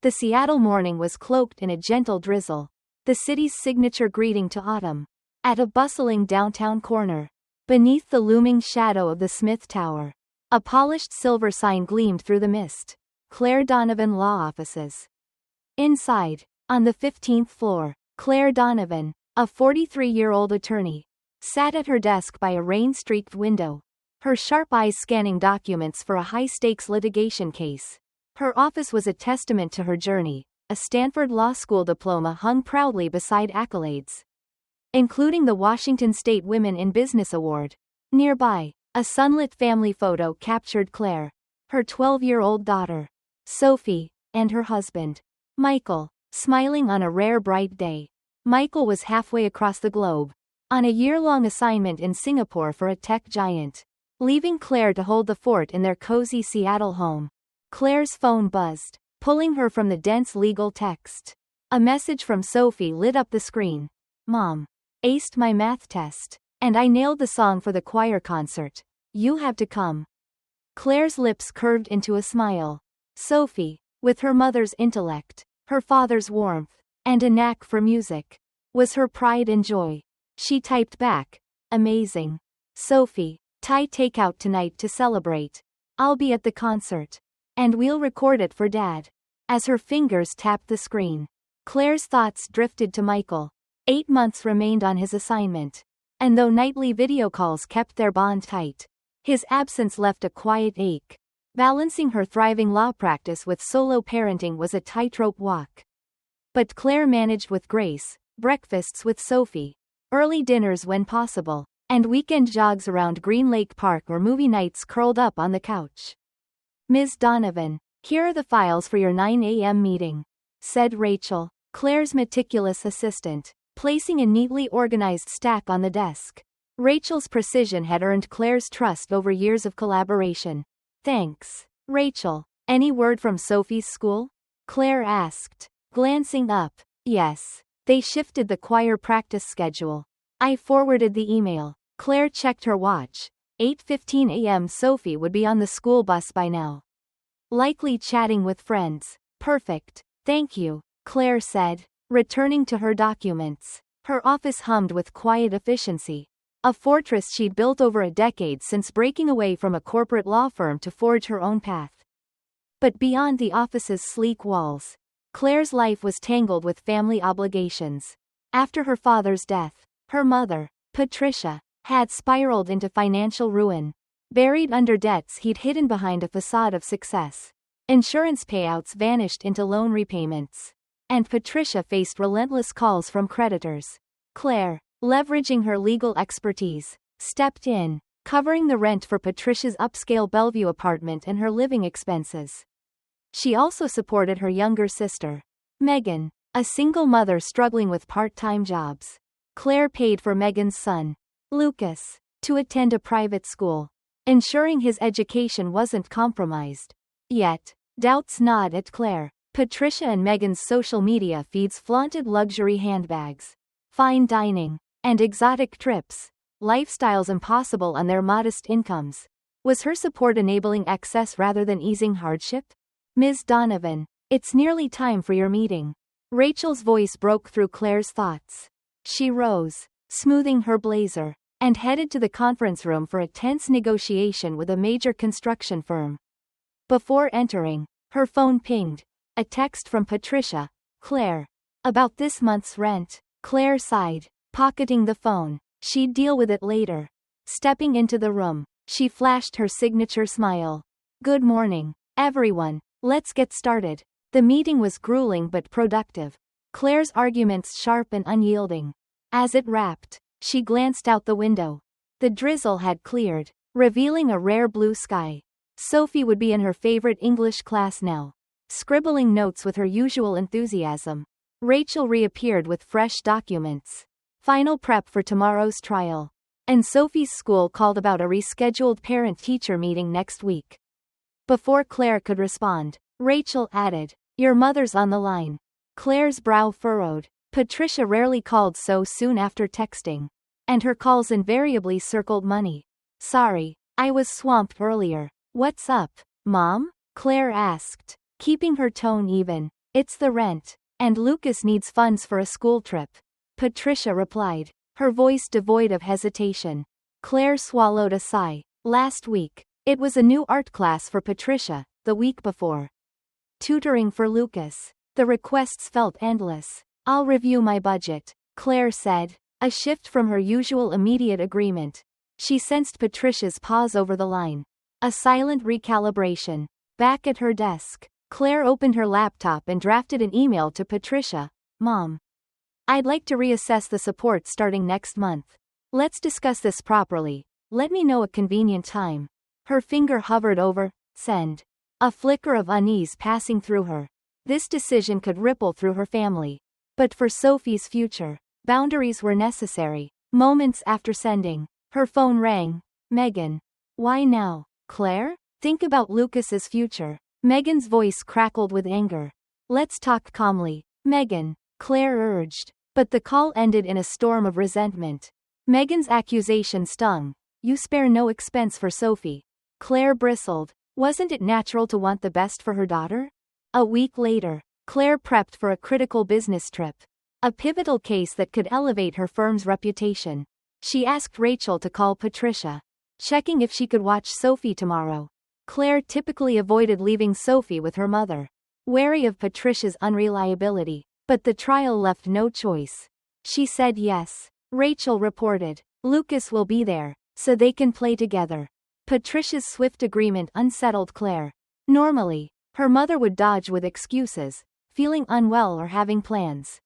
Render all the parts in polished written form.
The Seattle morning was cloaked in a gentle drizzle, the city's signature greeting to autumn. At a bustling downtown corner, beneath the looming shadow of the Smith Tower, a polished silver sign gleamed through the mist. Claire Donovan Law Offices. Inside, on the 15th floor, Claire Donovan, a 43-year-old attorney, sat at her desk by a rain-streaked window, her sharp eyes scanning documents for a high-stakes litigation case. Her office was a testament to her journey. A Stanford Law School diploma hung proudly beside accolades, including the Washington State Women in Business Award. Nearby, a sunlit family photo captured Claire, her 12-year-old daughter, Sophie, and her husband, Michael, smiling on a rare bright day. Michael was halfway across the globe, on a year-long assignment in Singapore for a tech giant, leaving Claire to hold the fort in their cozy Seattle home. Claire's phone buzzed, pulling her from the dense legal text. A message from Sophie lit up the screen. Mom, aced my math test, and I nailed the song for the choir concert. You have to come. Claire's lips curved into a smile. Sophie, with her mother's intellect, her father's warmth, and a knack for music, was her pride and joy. She typed back, amazing. Sophie, Thai takeout tonight to celebrate. I'll be at the concert. And we'll record it for Dad. As her fingers tapped the screen, Claire's thoughts drifted to Michael. 8 months remained on his assignment. And though nightly video calls kept their bond tight, his absence left a quiet ache. Balancing her thriving law practice with solo parenting was a tightrope walk. But Claire managed with grace, breakfasts with Sophie, early dinners when possible, and weekend jogs around Green Lake Park or movie nights curled up on the couch. Ms. Donovan, here are the files for your 9 a.m. meeting, said Rachel, Claire's meticulous assistant, placing a neatly organized stack on the desk. Rachel's precision had earned Claire's trust over years of collaboration. Thanks, Rachel. Any word from Sophie's school? Claire asked, glancing up. Yes. They shifted the choir practice schedule. I forwarded the email. Claire checked her watch. 8:15 a.m. Sophie would be on the school bus by now. Likely chatting with friends. Perfect. Thank you, Claire said, returning to her documents. Her office hummed with quiet efficiency. A fortress she'd built over a decade since breaking away from a corporate law firm to forge her own path. But beyond the office's sleek walls, Claire's life was tangled with family obligations. After her father's death, her mother, Patricia, had spiraled into financial ruin. Buried under debts he'd hidden behind a facade of success. Insurance payouts vanished into loan repayments. And Patricia faced relentless calls from creditors. Claire, leveraging her legal expertise, stepped in, covering the rent for Patricia's upscale Bellevue apartment and her living expenses. She also supported her younger sister, Megan, a single mother struggling with part-time jobs. Claire paid for Megan's son, Lucas, to attend a private school, ensuring his education wasn't compromised. Yet, doubts gnawed at Claire. Patricia and Megan's social media feeds flaunted luxury handbags, fine dining, and exotic trips, lifestyles impossible on their modest incomes. Was her support enabling excess rather than easing hardship? Ms. Donovan, it's nearly time for your meeting. Rachel's voice broke through Claire's thoughts. She rose, smoothing her blazer, and headed to the conference room for a tense negotiation with a major construction firm. Before entering, her phone pinged. A text from Patricia. Claire. About this month's rent. Claire sighed, pocketing the phone. She'd deal with it later. Stepping into the room, she flashed her signature smile. Good morning, everyone. Let's get started. The meeting was grueling but productive. Claire's arguments sharp and unyielding. As it wrapped, she glanced out the window. The drizzle had cleared, revealing a rare blue sky. Sophie would be in her favorite English class now, scribbling notes with her usual enthusiasm. Rachel reappeared with fresh documents. Final prep for tomorrow's trial. And Sophie's school called about a rescheduled parent-teacher meeting next week. Before Claire could respond, Rachel added, "Your mother's on the line." Claire's brow furrowed. Patricia rarely called so soon after texting. And her calls invariably circled money. Sorry, I was swamped earlier. What's up, Mom? Claire asked, keeping her tone even. It's the rent. And Lucas needs funds for a school trip. Patricia replied, her voice devoid of hesitation. Claire swallowed a sigh. Last week. It was a new art class for Patricia, the week before. Tutoring for Lucas. The requests felt endless. I'll review my budget, Claire said, a shift from her usual immediate agreement. She sensed Patricia's pause over the line. A silent recalibration. Back at her desk, Claire opened her laptop and drafted an email to Patricia. Mom. I'd like to reassess the support starting next month. Let's discuss this properly. Let me know a convenient time. Her finger hovered over send. A flicker of unease passing through her. This decision could ripple through her family. But for Sophie's future, boundaries were necessary. Moments after sending, her phone rang. Megan. Why now, Claire? Think about Lucas's future. Megan's voice crackled with anger. Let's talk calmly, Megan, Claire urged. But the call ended in a storm of resentment. Megan's accusation stung. You spare no expense for Sophie. Claire bristled. Wasn't it natural to want the best for her daughter? A week later, Claire prepped for a critical business trip. A pivotal case that could elevate her firm's reputation. She asked Rachel to call Patricia, checking if she could watch Sophie tomorrow. Claire typically avoided leaving Sophie with her mother, wary of Patricia's unreliability, but the trial left no choice. She said yes. Rachel reported, Lucas will be there, so they can play together. Patricia's swift agreement unsettled Claire. Normally, her mother would dodge with excuses, feeling unwell or having plans.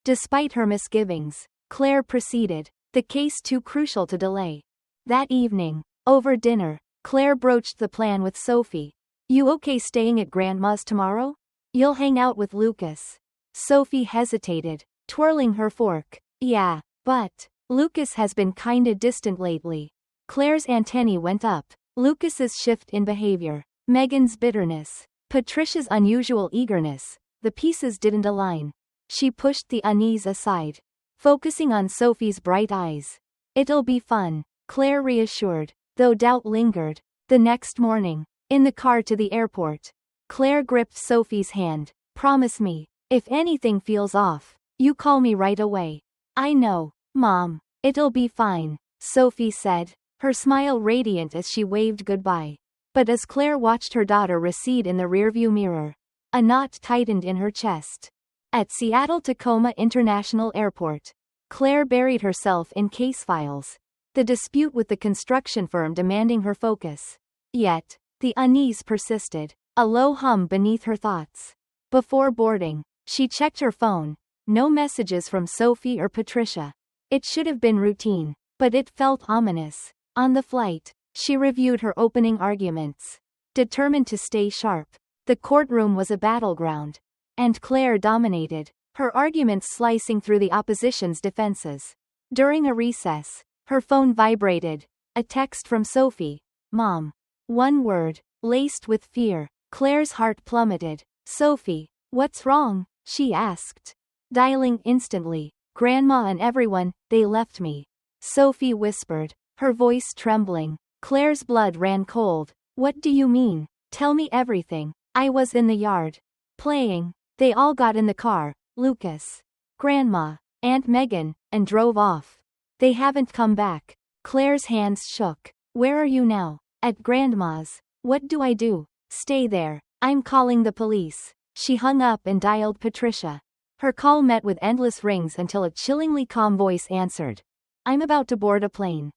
Despite her misgivings, Claire proceeded, the case too crucial to delay. That evening, over dinner, Claire broached the plan with Sophie. You okay staying at Grandma's tomorrow? You'll hang out with Lucas. Sophie hesitated, twirling her fork. Yeah, but Lucas has been kinda distant lately. Claire's antennae went up. Lucas's shift in behavior. Megan's bitterness. Patricia's unusual eagerness. The pieces didn't align. She pushed the unease aside, focusing on Sophie's bright eyes. It'll be fun, Claire reassured, though doubt lingered. The next morning, in the car to the airport, Claire gripped Sophie's hand. Promise me, if anything feels off, you call me right away. I know, Mom. It'll be fine, Sophie said, her smile radiant as she waved goodbye. But as Claire watched her daughter recede in the rearview mirror, a knot tightened in her chest. At Seattle-Tacoma International Airport, Claire buried herself in case files, the dispute with the construction firm demanding her focus. Yet, the unease persisted, a low hum beneath her thoughts. Before boarding, she checked her phone. No messages from Sophie or Patricia. It should have been routine, but it felt ominous. On the flight, she reviewed her opening arguments, determined to stay sharp. The courtroom was a battleground, and Claire dominated, her arguments slicing through the opposition's defenses. During a recess, her phone vibrated. A text from Sophie. Mom. One word, laced with fear. Claire's heart plummeted. Sophie, what's wrong? She asked. Dialing instantly. Grandma and everyone, they left me. Sophie whispered, her voice trembling. Claire's blood ran cold. What do you mean? Tell me everything. I was in the yard, playing. They all got in the car, Lucas, Grandma, Aunt Megan, and drove off. They haven't come back. Claire's hands shook. Where are you now? At Grandma's. What do I do? Stay there. I'm calling the police. She hung up and dialed Patricia. Her call met with endless rings until a chillingly calm voice answered. I'm about to board a plane.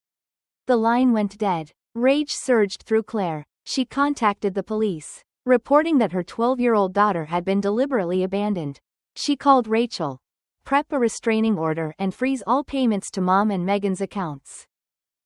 The line went dead. Rage surged through Claire. She contacted the police, reporting that her 12-year-old daughter had been deliberately abandoned. She called Rachel. Prep a restraining order and freeze all payments to Mom and Megan's accounts.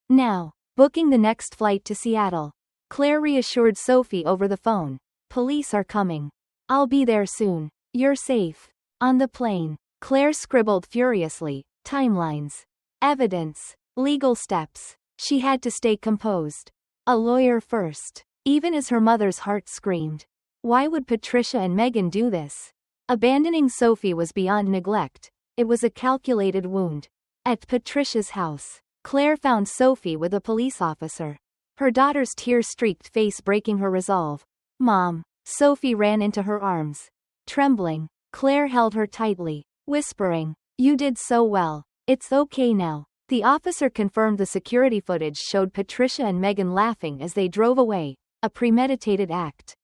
Now, booking the next flight to Seattle. Claire reassured Sophie over the phone. Police are coming. I'll be there soon. You're safe. On the plane, Claire scribbled furiously. Timelines. Evidence. Legal steps. She had to stay composed. A lawyer first. Even as her mother's heart screamed. Why would Patricia and Megan do this? Abandoning Sophie was beyond neglect. It was a calculated wound. At Patricia's house, Claire found Sophie with a police officer. Her daughter's tear-streaked face breaking her resolve. Mom. Sophie ran into her arms. Trembling, Claire held her tightly, whispering, "You did so well. It's okay now." The officer confirmed the security footage showed Patricia and Megan laughing as they drove away, a premeditated act.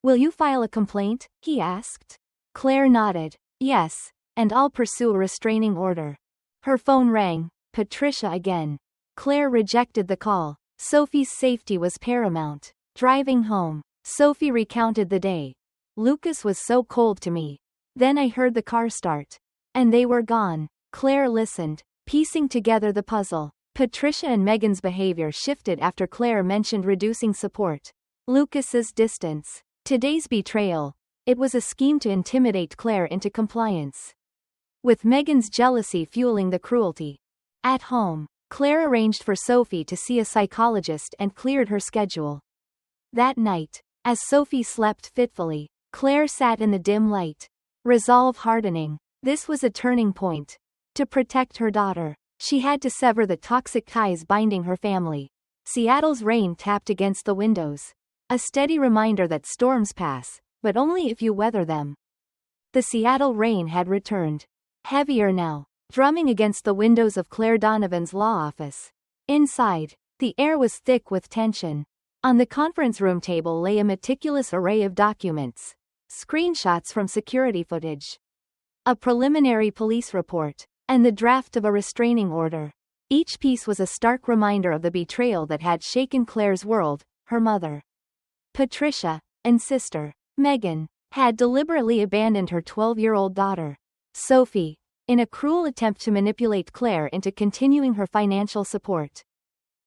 "Will you file a complaint?" he asked. Claire nodded. "Yes, and I'll pursue a restraining order." Her phone rang. Patricia again. Claire rejected the call. Sophie's safety was paramount. Driving home, Sophie recounted the day. "Lucas was so cold to me. Then I heard the car start. And they were gone." Claire listened, piecing together the puzzle. Patricia and Megan's behavior shifted after Claire mentioned reducing support. Lucas's distance. Today's betrayal. It was a scheme to intimidate Claire into compliance, with Megan's jealousy fueling the cruelty. At home, Claire arranged for Sophie to see a psychologist and cleared her schedule. That night, as Sophie slept fitfully, Claire sat in the dim light, resolve hardening. This was a turning point. To protect her daughter, she had to sever the toxic ties binding her family. Seattle's rain tapped against the windows, a steady reminder that storms pass, but only if you weather them. The Seattle rain had returned, heavier now, drumming against the windows of Claire Donovan's law office. Inside, the air was thick with tension. On the conference room table lay a meticulous array of documents, screenshots from security footage, a preliminary police report, and the draft of a restraining order. Each piece was a stark reminder of the betrayal that had shaken Claire's world. Her mother, Patricia, and sister, Megan, had deliberately abandoned her 12-year-old daughter, Sophie, in a cruel attempt to manipulate Claire into continuing her financial support.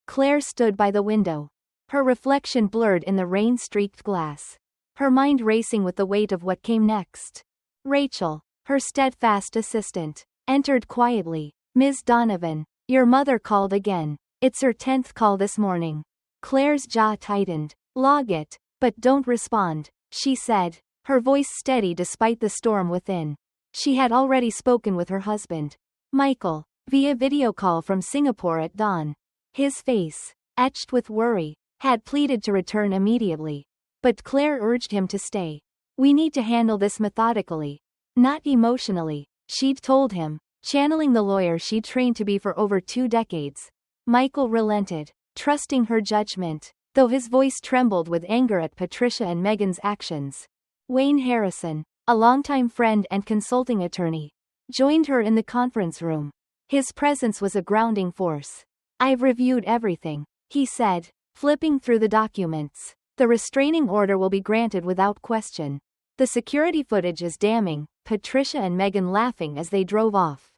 Claire stood by the window, her reflection blurred in the rain-streaked glass, her mind racing with the weight of what came next. Rachel, her steadfast assistant, entered quietly. "Ms. Donovan, your mother called again. It's her 10th call this morning." Claire's jaw tightened. "Log it, but don't respond," she said, her voice steady despite the storm within. She had already spoken with her husband, Michael, via video call from Singapore at dawn. His face, etched with worry, had pleaded to return immediately. But Claire urged him to stay. "We need to handle this methodically, not emotionally," she'd told him, channeling the lawyer she'd trained to be for over 2 decades. Michael relented, trusting her judgment, though his voice trembled with anger at Patricia and Megan's actions. Wayne Harrison, a longtime friend and consulting attorney, joined her in the conference room. His presence was a grounding force. "I've reviewed everything," he said, flipping through the documents. "The restraining order will be granted without question." The security footage is damning. Patricia and Megan laughing as they drove off,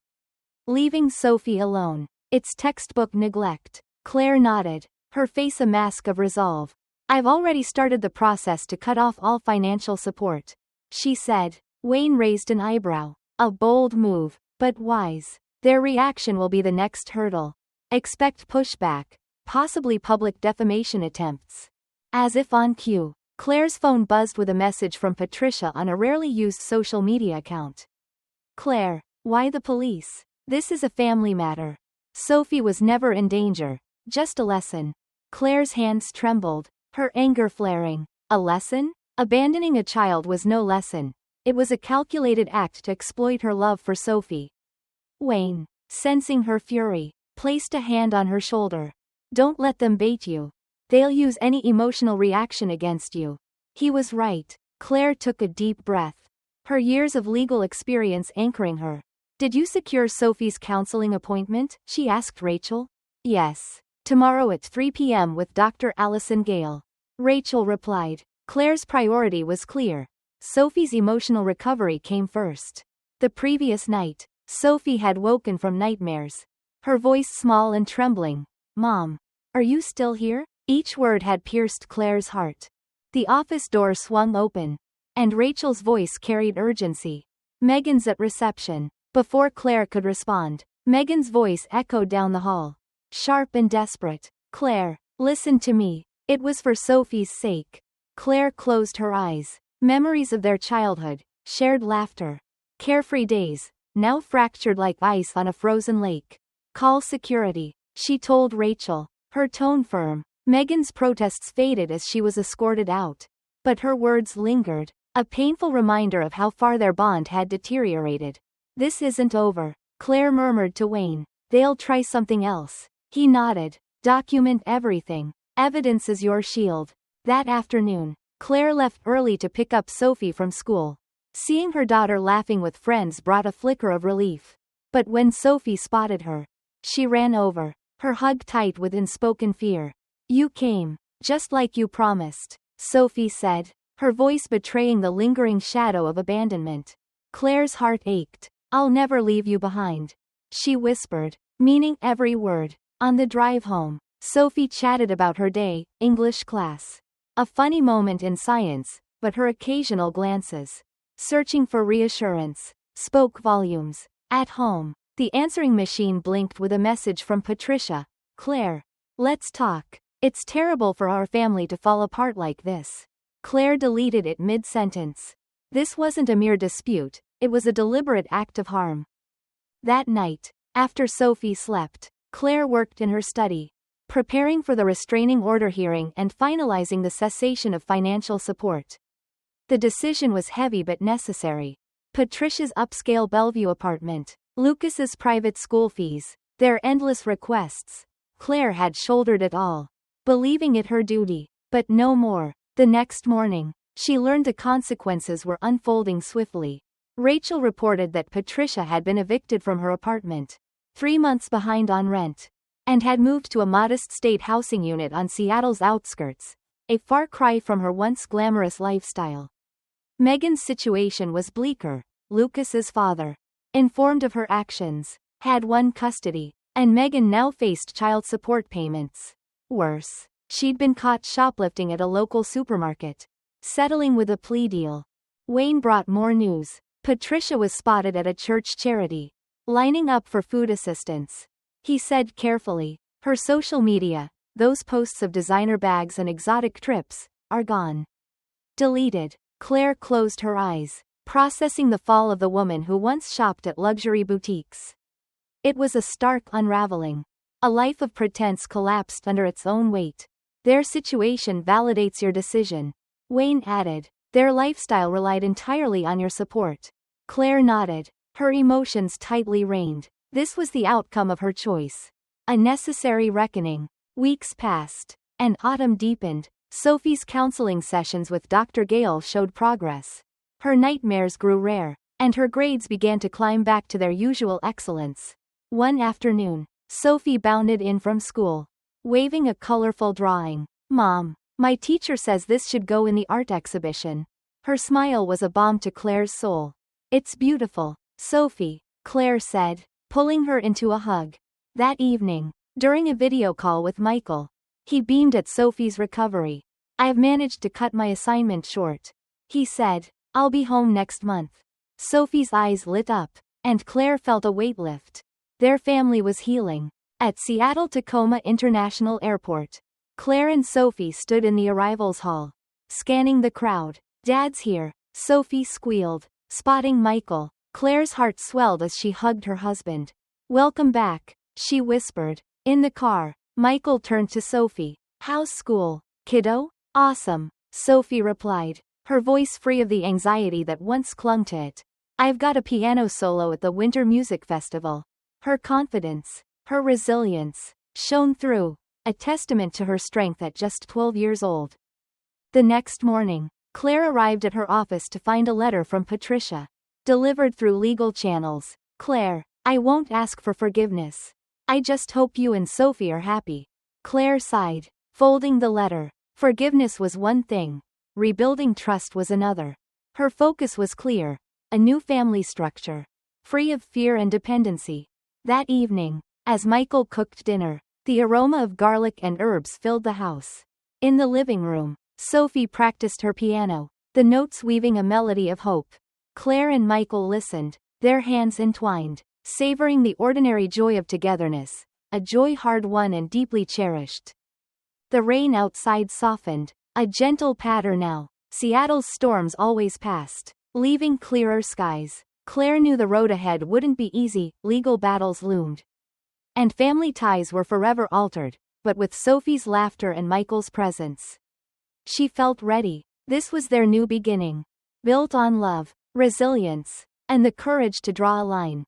leaving Sophie alone. It's textbook neglect. Claire nodded, her face a mask of resolve. "I've already started the process to cut off all financial support," she said. Wayne raised an eyebrow. "A bold move, but wise. Their reaction will be the next hurdle. Expect pushback, possibly public defamation attempts." As if on cue, Claire's phone buzzed with a message from Patricia on a rarely used social media account. "Claire, why the police? This is a family matter. Sophie was never in danger, just a lesson." Claire's hands trembled, her anger flaring. A lesson? Abandoning a child was no lesson. It was a calculated act to exploit her love for Sophie. Wayne, sensing her fury, placed a hand on her shoulder. "Don't let them bait you. They'll use any emotional reaction against you." He was right. Claire took a deep breath, her years of legal experience anchoring her. "Did you secure Sophie's counseling appointment?" she asked Rachel. "Yes. Tomorrow at 3 p.m. with Dr. Allison Gale," Rachel replied. Claire's priority was clear. Sophie's emotional recovery came first. The previous night, Sophie had woken from nightmares, her voice small and trembling. "Mom, are you still here?" Each word had pierced Claire's heart. The office door swung open, and Rachel's voice carried urgency. "Megan's at reception." Before Claire could respond, Megan's voice echoed down the hall, sharp and desperate. "Claire, listen to me. It was for Sophie's sake." Claire closed her eyes. Memories of their childhood, shared laughter, carefree days, now fractured like ice on a frozen lake. "Call security," she told Rachel, her tone firm. Megan's protests faded as she was escorted out, but her words lingered. A painful reminder of how far their bond had deteriorated. This isn't over, Claire murmured to Wayne. They'll try something else. He nodded. Document everything. Evidence is your shield. That afternoon, Claire left early to pick up Sophie from school. Seeing her daughter laughing with friends brought a flicker of relief. But when Sophie spotted her, she ran over, her hug tight with unspoken fear. You came, just like you promised, Sophie said, her voice betraying the lingering shadow of abandonment. Claire's heart ached. I'll never leave you behind, she whispered, meaning every word. On the drive home, Sophie chatted about her day, English class. A funny moment in science, but her occasional glances, searching for reassurance, spoke volumes. At home, the answering machine blinked with a message from Patricia. Claire, let's talk. It's terrible for our family to fall apart like this. Claire deleted it mid-sentence. This wasn't a mere dispute, it was a deliberate act of harm. That night, after Sophie slept, Claire worked in her study, preparing for the restraining order hearing and finalizing the cessation of financial support. The decision was heavy but necessary. Patricia's upscale Bellevue apartment, Lucas's private school fees, their endless requests. Claire had shouldered it all, believing it her duty, but no more. The next morning, she learned the consequences were unfolding swiftly. Rachel reported that Patricia had been evicted from her apartment, 3 months behind on rent, and had moved to a modest state housing unit on Seattle's outskirts, a far cry from her once glamorous lifestyle. Megan's situation was bleaker. Lucas's father, informed of her actions, had won custody, and Megan now faced child support payments. Worse, she'd been caught shoplifting at a local supermarket, settling with a plea deal. Wayne brought more news. Patricia was spotted at a church charity, lining up for food assistance. He said carefully, her social media, those posts of designer bags and exotic trips, are gone. Deleted. Claire closed her eyes, processing the fall of the woman who once shopped at luxury boutiques. It was a stark unraveling. A life of pretense collapsed under its own weight. Their situation validates your decision, Wayne added. Their lifestyle relied entirely on your support. Claire nodded, her emotions tightly reined. This was the outcome of her choice. A necessary reckoning. Weeks passed, and autumn deepened. Sophie's counseling sessions with Dr. Gale showed progress. Her nightmares grew rare, and her grades began to climb back to their usual excellence. One afternoon, Sophie bounded in from school, waving a colorful drawing. Mom, my teacher says this should go in the art exhibition. Her smile was a balm to Claire's soul. It's beautiful, Sophie, Claire said, pulling her into a hug. That evening, during a video call with Michael, he beamed at Sophie's recovery. I've managed to cut my assignment short, he said. I'll be home next month. Sophie's eyes lit up, and Claire felt a weight lift. Their family was healing. At Seattle-Tacoma International Airport, Claire and Sophie stood in the arrivals hall, scanning the crowd. Dad's here, Sophie squealed, spotting Michael. Claire's heart swelled as she hugged her husband. Welcome back, she whispered. In the car, Michael turned to Sophie. How's school, kiddo? Awesome, Sophie replied, her voice free of the anxiety that once clung to it. I've got a piano solo at the Winter Music Festival. Her confidence, her resilience, shone through, a testament to her strength at just 12 years old. The next morning, Claire arrived at her office to find a letter from Patricia, delivered through legal channels. Claire, I won't ask for forgiveness. I just hope you and Sophie are happy. Claire sighed, folding the letter. Forgiveness was one thing, rebuilding trust was another. Her focus was clear, a new family structure, free of fear and dependency. That evening, as Michael cooked dinner, the aroma of garlic and herbs filled the house. In the living room, Sophie practiced her piano, the notes weaving a melody of hope. Claire and Michael listened, their hands entwined, savoring the ordinary joy of togetherness, a joy hard-won and deeply cherished. The rain outside softened, a gentle patter now. Seattle's storms always passed, leaving clearer skies. Claire knew the road ahead wouldn't be easy, legal battles loomed. And family ties were forever altered, but with Sophie's laughter and Michael's presence, she felt ready. This was their new beginning. built on love, resilience, and the courage to draw a line.